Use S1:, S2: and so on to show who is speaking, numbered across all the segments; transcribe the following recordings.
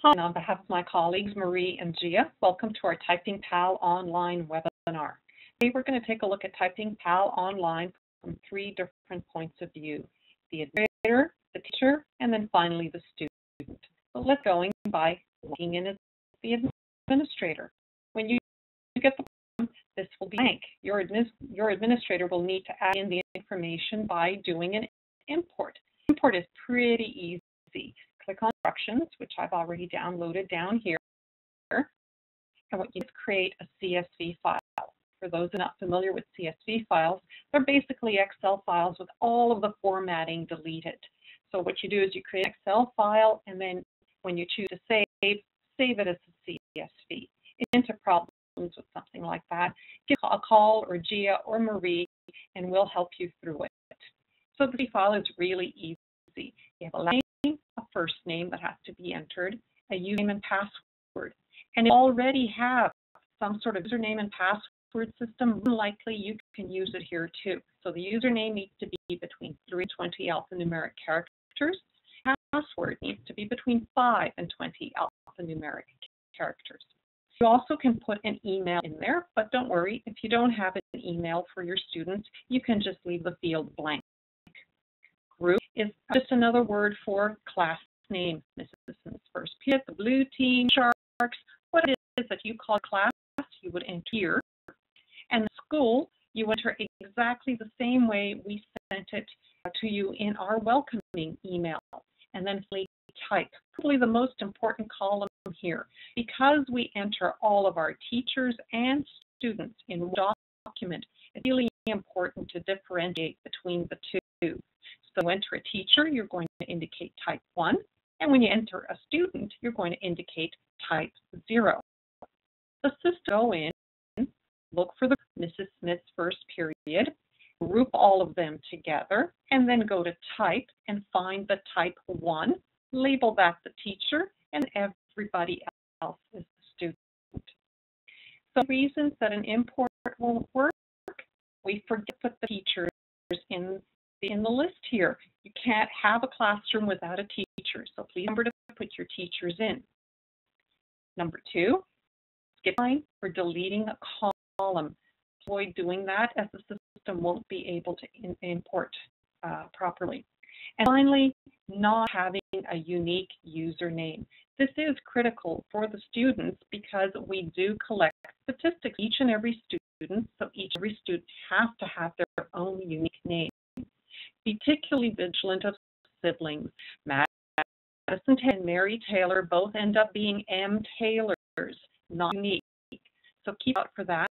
S1: Hi, and on behalf of my colleagues Marie and Gia, welcome to our Typing Pal online webinar. Today we're going to take a look at Typing Pal online from three different points of view: the administrator, the teacher, and then finally the student. So let's go by looking in as the administrator. When you get the form, this will be blank. Your administrator will need to add in the information by doing an import. Import is pretty easy. Click on instructions, which I've already downloaded down here. And what you do is create a CSV file. For those who are not familiar with CSV files, they're basically Excel files with all of the formatting deleted. So what you do is you create an Excel file, and then when you choose to save it as a CSV. Into problems with something like that, give a call or Gia or Marie, and we'll help you through it. So the file is really easy. You have a last name, a first name that has to be entered, a username and password. And if you already have some sort of username and password system, likely you can use it here too. So the username needs to be between 3 and 20 alphanumeric characters. Password needs to be between 5 and 20 alphanumeric characters. You also can put an email in there, but don't worry, if you don't have an email for your students, you can just leave the field blank. Group is just another word for class name. Mrs. Smith's first period, the blue team, sharks, what it is that you call class, you would enter here. And the school, you enter exactly the same way we sent it to you in our welcoming email. And then type, probably the most important column here. Because we enter all of our teachers and students in one document, it's really important to differentiate between the two. So enter a teacher, you're going to indicate type 1, and when you enter a student, you're going to indicate type 0. The system go in, look for the Mrs. Smith's first period, group all of them together, and then go to type and find the type 1, label that the teacher, and everybody else is the student. So reasons that an import won't work, we forget to put the teachers in the list here. You can't have a classroom without a teacher, so please remember to put your teachers in. Number 2, skip line or deleting a column. Avoid doing that, as the system won't be able to import properly. And finally, not having a unique username. This is critical for the students because we do collect statistics each and every student, so every student has to have their own unique name. Be particularly vigilant of siblings. Madison and Mary Taylor both end up being M. Taylors, not unique. So keep out for that.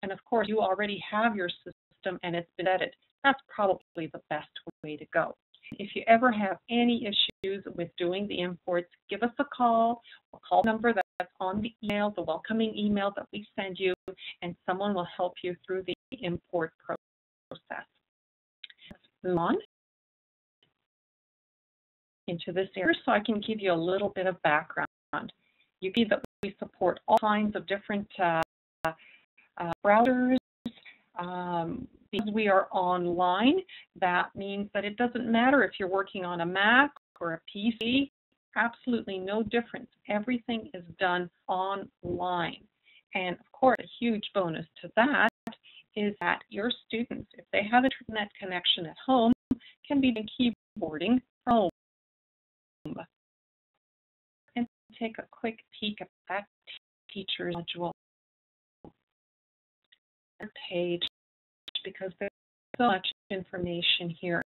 S1: And of course, you already have your system and it's been vetted. That's probably the best way to go. If you ever have any issues with doing the imports, give us a call. We'll call the number that's on the email, the welcoming email that we send you, and someone will help you through the import process. Let's move on into this area so I can give you a little bit of background. You see that we support all kinds of different browsers. Because we are online, that means that it doesn't matter if you're working on a Mac or a PC, absolutely no difference. Everything is done online. And of course, a huge bonus to that is that your students, if they have an internet connection at home, can be doing keyboarding from home. And take a quick peek at that teacher's module page, because there's so much information here.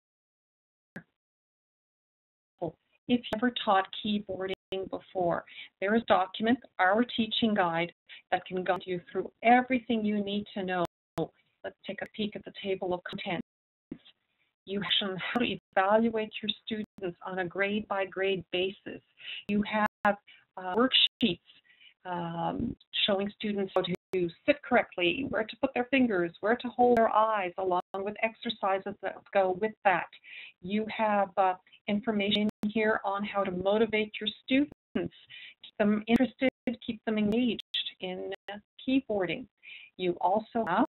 S1: If you ever taught keyboarding before, there is a document, our teaching guide, that can guide you through everything you need to know. Let's take a peek at the table of contents. You have how to evaluate your students on a grade-by-grade basis. You have worksheets showing students how to sit correctly, where to put their fingers, where to hold their eyes, along with exercises that go with that. You have information here on how to motivate your students, keep them interested, keep them engaged in keyboarding. You also have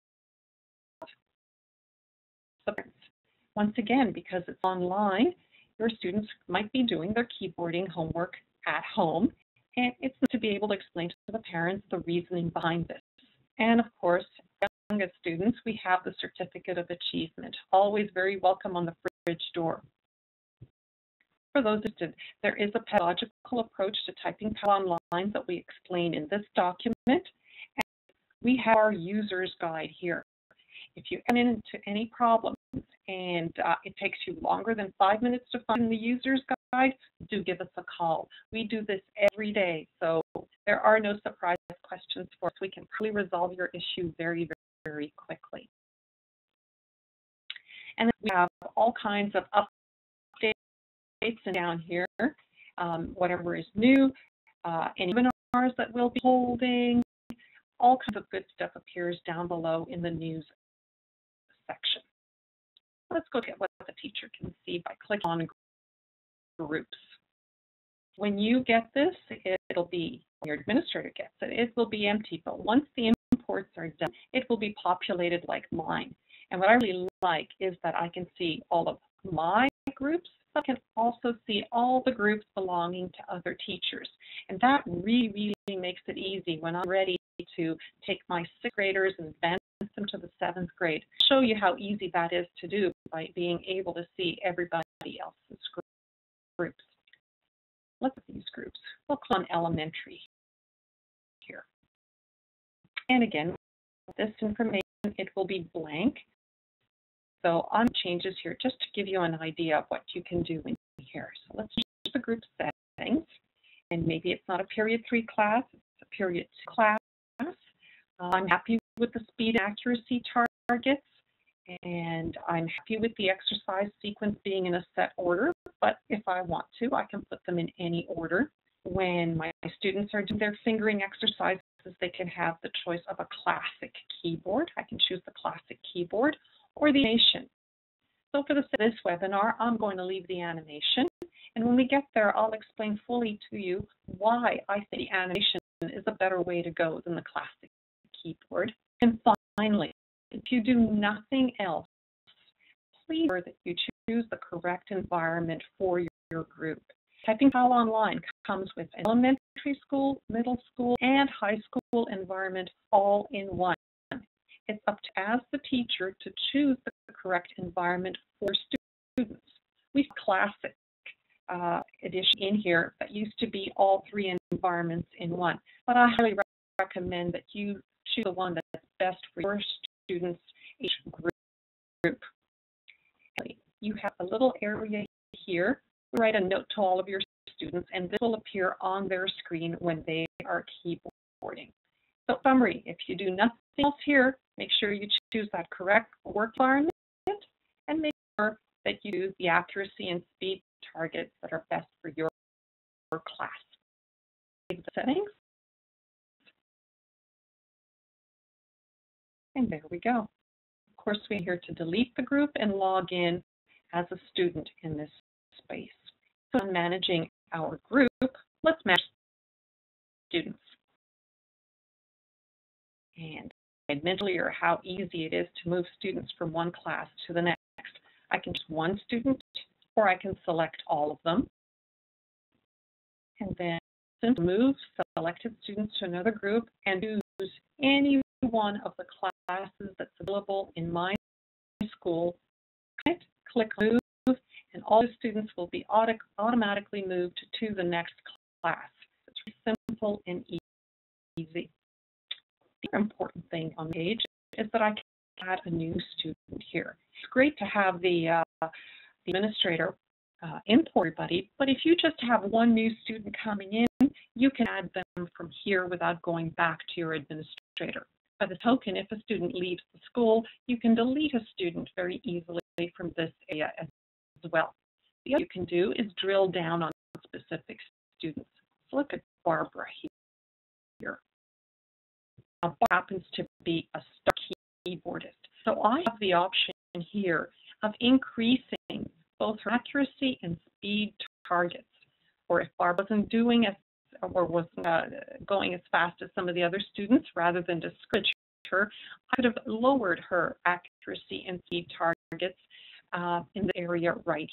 S1: once again, because it's online, your students might be doing their keyboarding homework at home, and it's to be able to explain to the parents the reasoning behind this. And of course, youngest students, we have the Certificate of Achievement, always very welcome on the fridge door. For those interested, there is a pedagogical approach to typing PAL online that we explain in this document. And we have our user's guide here. If you run into any problems and it takes you longer than 5 minutes to find the user's guide, do give us a call. We do this every day, so there are no surprise questions for us. We can probably resolve your issue very, very quickly. And then we have all kinds of updates down here, whatever is new, any webinars that we'll be holding, all kinds of good stuff appears down below in the news section. Let's go at what the teacher can see by clicking on groups. When you get this, it'll be, when your administrator gets it, it will be empty, but once the imports are done, it will be populated like mine. And what I really like is that I can see all of my groups. I can also see all the groups belonging to other teachers. And that really makes it easy when I'm ready to take my 6th graders and advance them to the 7th grade. Show you how easy that is to do by being able to see everybody else's groups. Look at these groups. We'll click on elementary here. And again, this information, it will be blank. So on changes here, just to give you an idea of what you can do in here. So let's change the group settings. And maybe it's not a period 3 class, it's a period 2 class. I'm happy with the speed and accuracy targets, and I'm happy with the exercise sequence being in a set order, but if I want to, I can put them in any order. When my students are doing their fingering exercises, they can have the choice of a classic keyboard. I can choose the classic keyboard or the animation. So for this webinar, I'm going to leave the animation, and when we get there, I'll explain fully to you why I think the animation is a better way to go than the classic keyboard. And finally, if you do nothing else, please ensure that you choose the correct environment for your group. Typing PAL Online comes with an elementary school, middle school, and high school environment all in one. It's up to as the teacher to choose the correct environment for students. We have classic edition in here that used to be all 3 environments in one, but I highly recommend that you choose the one that's best for your students, each group. You have a little area here. Write a note to all of your students, and this will appear on their screen when they are keyboarding. So summary, if you do nothing else here, make sure you choose that correct work environment and make sure that you use the accuracy and speed targets that are best for your class. Save the settings. And there we go. Of course, we're here to delete the group and log in as a student in this space. So in managing our group, let's manage students. And I mentioned earlier how easy it is to move students from one class to the next. I can choose one student, or I can select all of them. And then move selected students to another group and choose any one of the classes that's available in my school. Click move, and all the students will be automatically moved to the next class. It's really simple and easy. The other important thing on the page is that I can add a new student here. It's great to have the administrator import everybody, but if you just have one new student coming in, you can add them from here without going back to your administrator. By the token, if a student leaves the school, you can delete a student very easily from this area as well. The other thing you can do is drill down on specific students. So look at Barbara here. Now, Barbara happens to be a star keyboardist. So I have the option here of increasing both her accuracy and speed targets. Or if Barbara wasn't doing as or wasn't going as fast as some of the other students, rather than discourage her, I could have lowered her accuracy and speed targets in the area right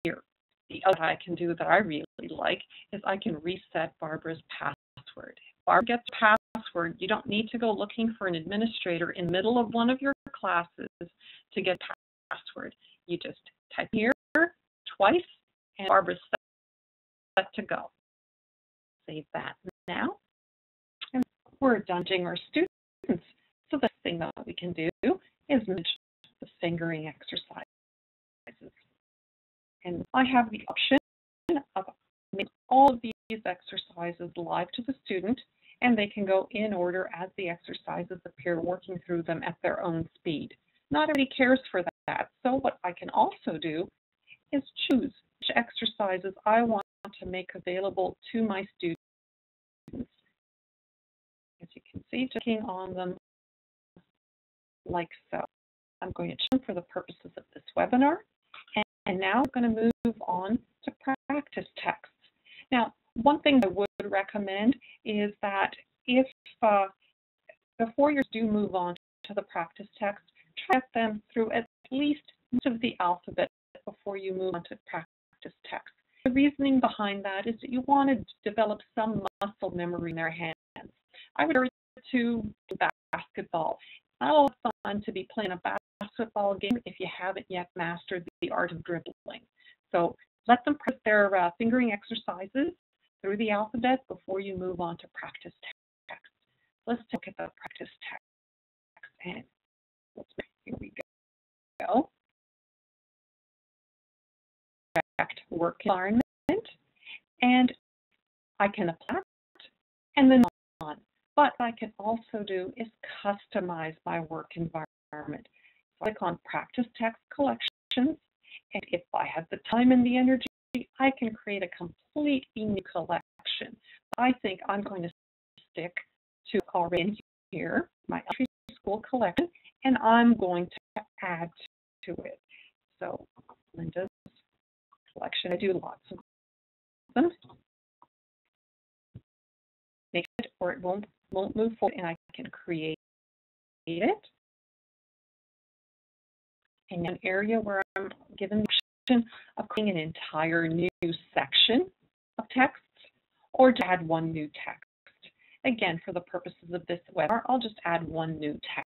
S1: here. The other I can do that I really like is I can reset Barbara's password. If Barbara gets a password, you don't need to go looking for an administrator in the middle of one of your classes to get a password. You just type here twice, and Barbara's set to go. Save that now. And we're done our students. So the thing that we can do is manage the fingering exercises. And I have the option of making all of these exercises live to the student, and they can go in order as the exercises appear, working through them at their own speed. Not everybody cares for that. So what I can also do is choose which exercises I want to make available to my students. As you can see, clicking on them like so. I'm going to choose for the purposes of this webinar. And now I'm going to move on to practice texts. Now, one thing I would recommend is that if before you do move on to the practice text, try them through at least most of the alphabet before you move on to practice text. The reasoning behind that is that you want to develop some muscle memory in their hands. I would urge you to do basketball. It's not all fun to be playing a basketball game if you haven't yet mastered the art of dribbling. So let them practice their fingering exercises through the alphabet before you move on to practice text. Let's look at the practice text. And here we go. Correct work environment. And I can apply it and then on. But what I can also do is customize my work environment. So I click on Practice Text Collections, and if I have the time and the energy, I can create a completely new collection. I think I'm going to stick to already in here, my elementary school collection, and I'm going to add to it. So Linda's collection, I do lots of them. Make it or it won't move forward, and I can create it. And an area where I'm given the option of creating an entire new section of text or to add one new text. Again, for the purposes of this webinar, I'll just add one new text.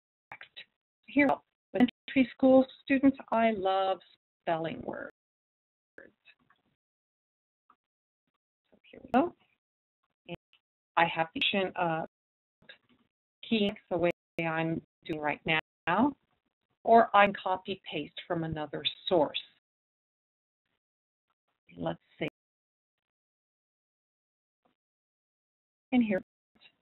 S1: Here, with elementary school students, I love spelling words. So here we go. And I have the option of keying the way I'm doing right now, or I can copy paste from another source. Let's see. And here,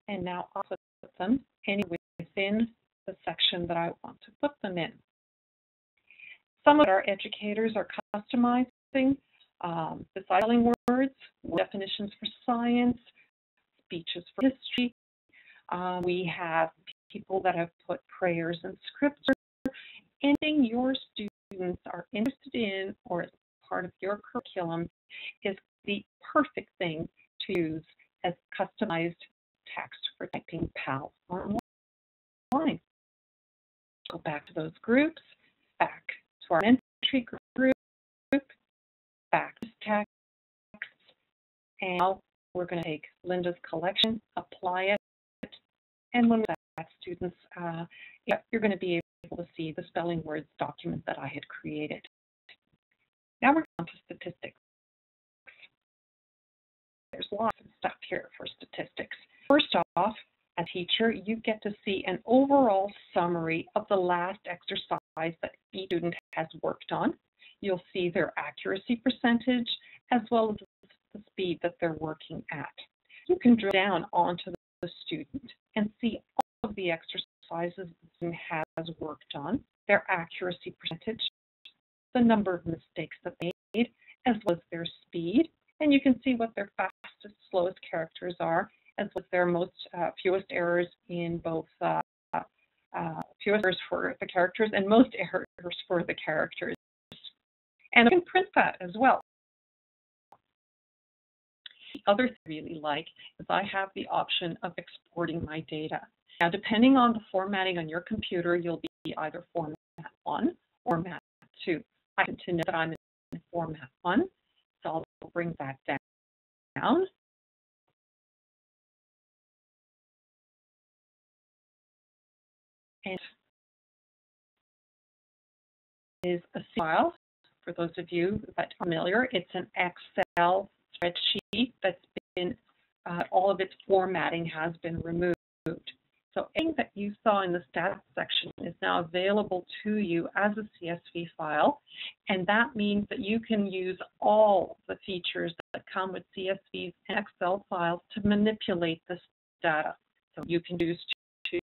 S1: and now I'll put them within the section that I want to put them in. Some of our educators are customizing the spelling words, definitions for science, speeches for history. We have people that have put prayers and scripture. Anything your students are interested in or as part of your curriculum is the perfect thing to use as customized text for Typing PAL online. Go back to those groups, back to our entry group, back to text, and now we're going to take Linda's collection, apply it, and when we have students, you're going to be able to see the spelling words document that I had created. Now we're on to statistics. There's lots of stuff here for statistics. First off, as a teacher, you get to see an overall summary of the last exercise that each student has worked on. You'll see their accuracy percentage as well as the speed that they're working at. You can drill down onto the student and see all of the exercises the student has worked on, their accuracy percentage, the number of mistakes that they made, as well as their speed. And you can see what their fastest, slowest characters are, as well as their most fewest errors in both fewest errors for the characters and most errors for the characters. And I can print that as well. The other thing I really like is I have the option of exporting my data. Now, depending on the formatting on your computer, you'll be either format 1 or format 2. I happen to know that I'm in format 1, So I'll bring that down. And is a file. For those of you that are familiar, it's an Excel spreadsheet that's been, all of its formatting has been removed. So anything that you saw in the stats section is now available to you as a CSV file, and that means that you can use all the features that come with CSVs and Excel files to manipulate this data. So you can use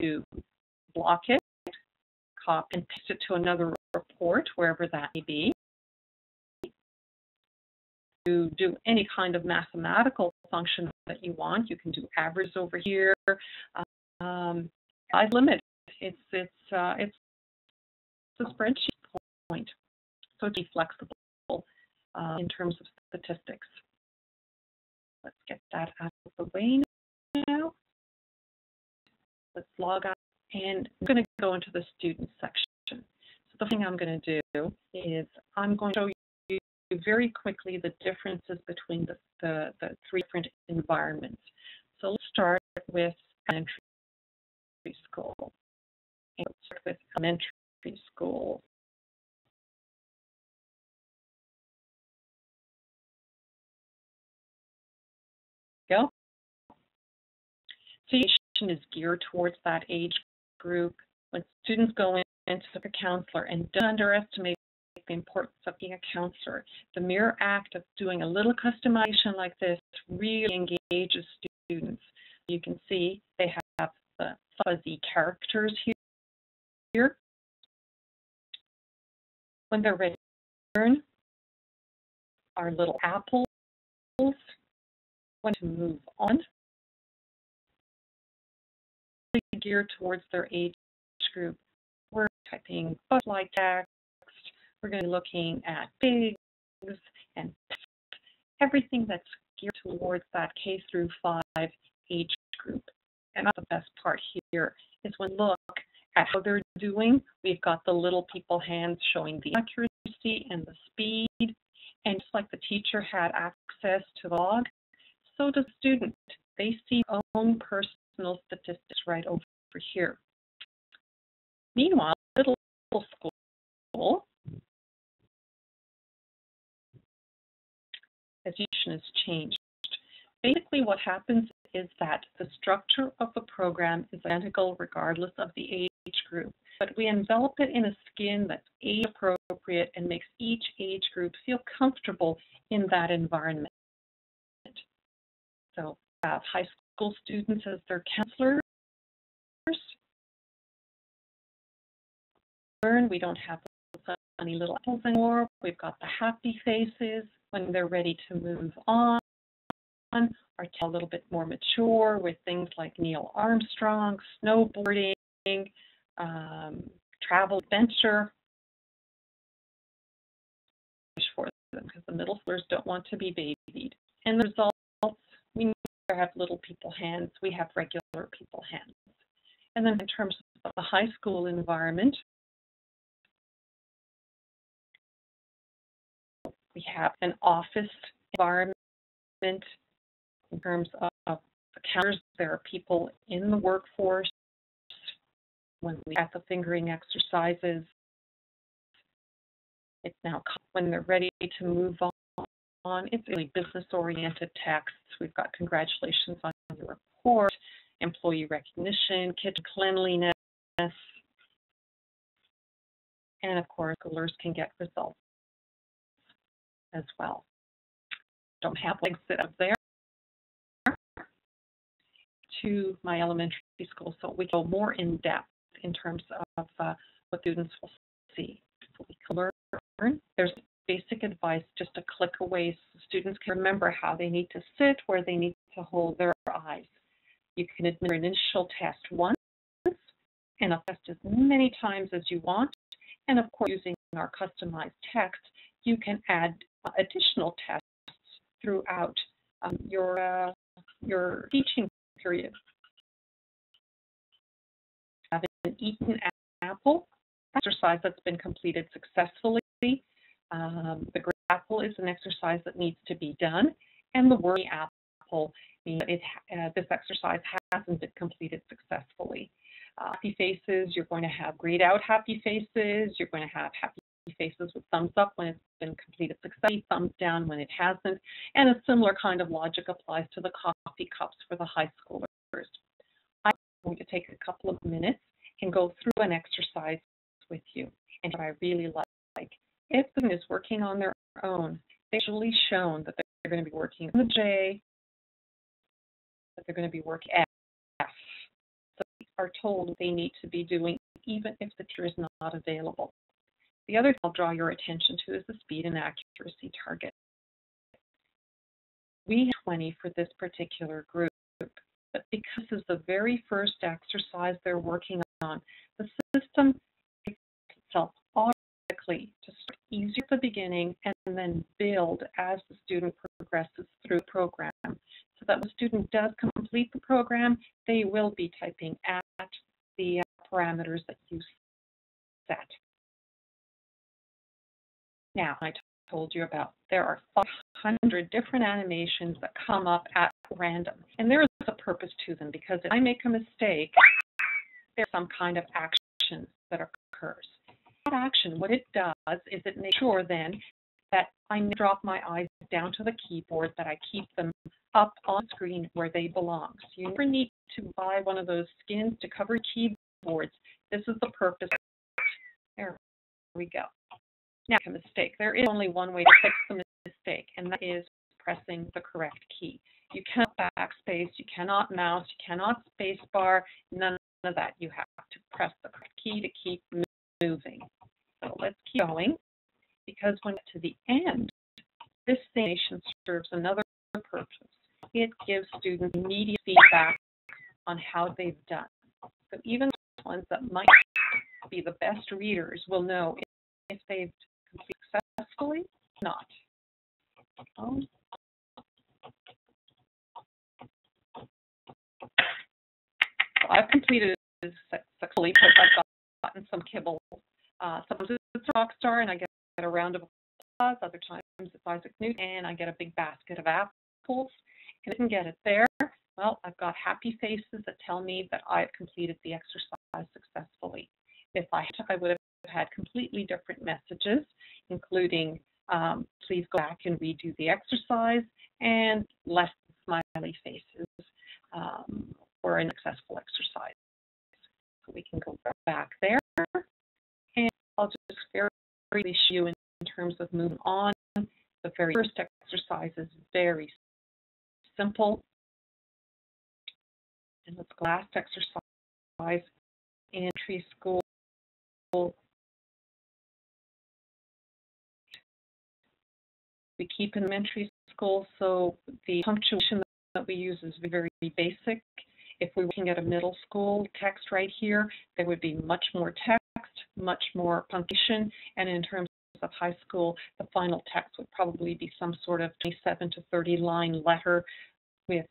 S1: to block it, copy and paste it to another report, wherever that may be. To do any kind of mathematical function that you want, you can do averages over here. Size limit. It's a spreadsheet point, so it's flexible in terms of statistics. Let's get that out of the way now. Let's log out, and I'm going to go into the student section. So the thing I'm going to do is I'm going to show you very quickly the differences between the three different environments. So let's start with elementary school. And let's start with elementary school. Go. So education is geared towards that age group. When students go into the counselor, and don't underestimate the importance of being a counselor. The mere act of doing a little customization like this really engages students. You can see they have the fuzzy characters here. When they're ready to learn, our little apples want to move on. Geared towards their age group. We're typing butterfly text. We're going to be looking at pigs and pets, everything that's geared towards that K through 5 age group. And the best part here is when we look at how they're doing, we've got the little people hands showing the accuracy and the speed. And just like the teacher had access to the log, so does the student. They see their own personal statistics right over here. Meanwhile, middle school, education has changed. Basically, what happens is that the structure of the program is identical regardless of the age group, but we envelop it in a skin that's age appropriate and makes each age group feel comfortable in that environment. So we have high school students as their counselors. We don't have the funny little apples anymore. We've got the happy faces when they're ready to move on. Are a little bit more mature with things like Neil Armstrong, snowboarding, travel adventure for them, because the middle schoolers don't want to be babied. And the results, we neither have little people hands, we have regular people hands. And then in terms of the high school environment, we have an office environment. In terms of the counters, there are people in the workforce. When we have the fingering exercises, it's now when they're ready to move on. It's really business-oriented texts. We've got congratulations on your report, employee recognition, kitchen cleanliness, and of course, schoolers can get results as well. Don't have legs sit up there to my elementary school, so we go more in depth in terms of what students will see. So we can learn. There's basic advice just a click away so students can remember how they need to sit, where they need to hold their eyes. You can administer an initial test once and I'll test as many times as you want. And of course, using our customized text, you can add additional tests throughout your teaching period. Have an eaten apple exercise that's been completed successfully. The graph apple is an exercise that needs to be done, and the word apple means that this exercise hasn't been completed successfully. Happy faces, you're going to have grayed out happy faces, you're going to have happy faces with thumbs up when it's been completed successfully, thumbs down when it hasn't, and a similar kind of logic applies to the coffee cups for the high schoolers. I'm going to take a couple of minutes and go through an exercise with you. And what I really like, if the student is working on their own, they've usually shown that they're going to be working on the J, that they're going to be working F. So they are told they need to be doing even if the teacher is not available. The other thing I'll draw your attention to is the speed and accuracy target. We have 20 for this particular group, but because this is the very first exercise they're working on, the system makes itself automatically to start easier at the beginning and then build as the student progresses through the program, so that when the student does complete the program, they will be typing at the parameters that you set. Now, I told you about there are 500 different animations that come up at random, and there is a purpose to them, because if I make a mistake, there's some kind of action that occurs. That action, what it does is it makes sure then that I drop my eyes down to the keyboard, that I keep them up on the screen where they belong. So you never need to buy one of those skins to cover keyboards. This is the purpose. There we go. Now, a mistake. There is only one way to fix the mistake, and that is pressing the correct key. You cannot backspace, you cannot mouse, you cannot space bar, none of that. You have to press the correct key to keep moving. So let's keep going, because when we get to the end, this animation serves another purpose. It gives students immediate feedback on how they've done. So even the ones that might be the best readers will know if they've completed successfully or not. So I've completed it successfully because I've gotten some kibble. Sometimes it's a rock star and I get a round of applause. Other times it's Isaac Newton and I get a big basket of apples. If I can get it there, well, I've got happy faces that tell me that I've completed the exercise successfully. If I would have had completely different messages, including please go back and redo the exercise, and less smiley faces for an successful exercise. So we can go back there, and I'll just very briefly show you in terms of moving on. The very first exercise is very simple. And let's go last exercise in elementary school. We keep in elementary school, so the punctuation that we use is very basic. If we were looking at a middle school text right here, there would be much more text, much more punctuation, and in terms of high school, the final text would probably be some sort of 27 to 30 line letter with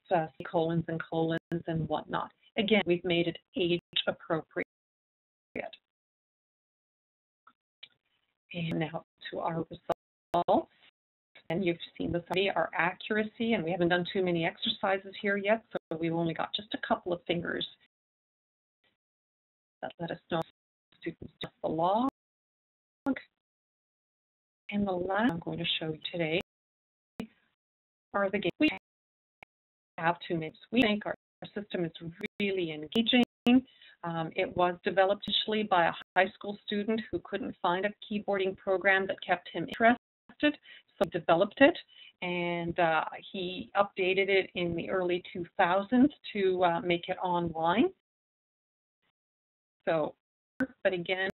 S1: colons and colons and whatnot. Again, we've made it age appropriate. And now to our results. And you've seen this already, our accuracy, and we haven't done too many exercises here yet, so we've only got just a couple of fingers that let us know students just the log. And the last I'm going to show you today are the games. We have 2 minutes. We think our system is really engaging. It was developed initially by a high school student who couldn't find a keyboarding program that kept him interested. So developed it, and he updated it in the early 2000s to make it online. So, but again,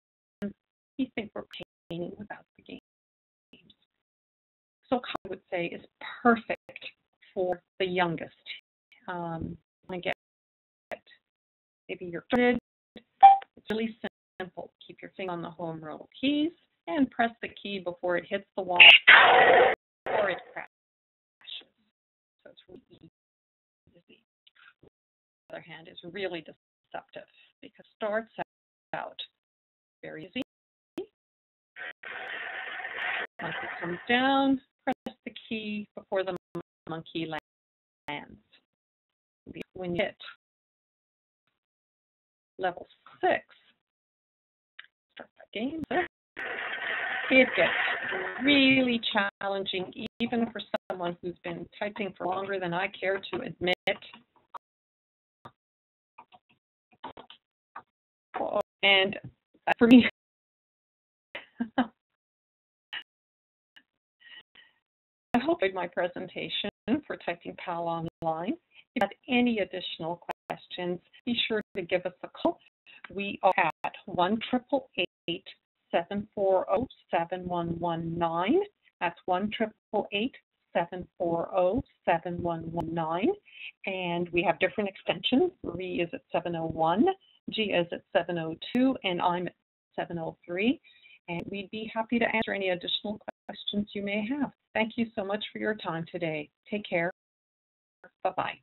S1: we think we're painting without the games. So I would say is perfect for the youngest. I get it. Maybe you're started. It's really simple. Keep your finger on the home row keys and press the key before it hits the wall or it crashes. So it's really easy. On the other hand, is really deceptive because it starts out very easy. monkey comes down, press the key before the monkey lands. When you hit level 6, start that game. It gets really challenging, even for someone who's been typing for longer than I care to admit. And for me, I hope you enjoyed my presentation for Typing Pal Online. If you have any additional questions, be sure to give us a call. We are at 1-888-740-7119. That's 1-888-740-7119. And we have different extensions. Marie is at 701, Gia is at 702, and I'm at 703. And we'd be happy to answer any additional questions you may have. Thank you so much for your time today. Take care. Bye-bye.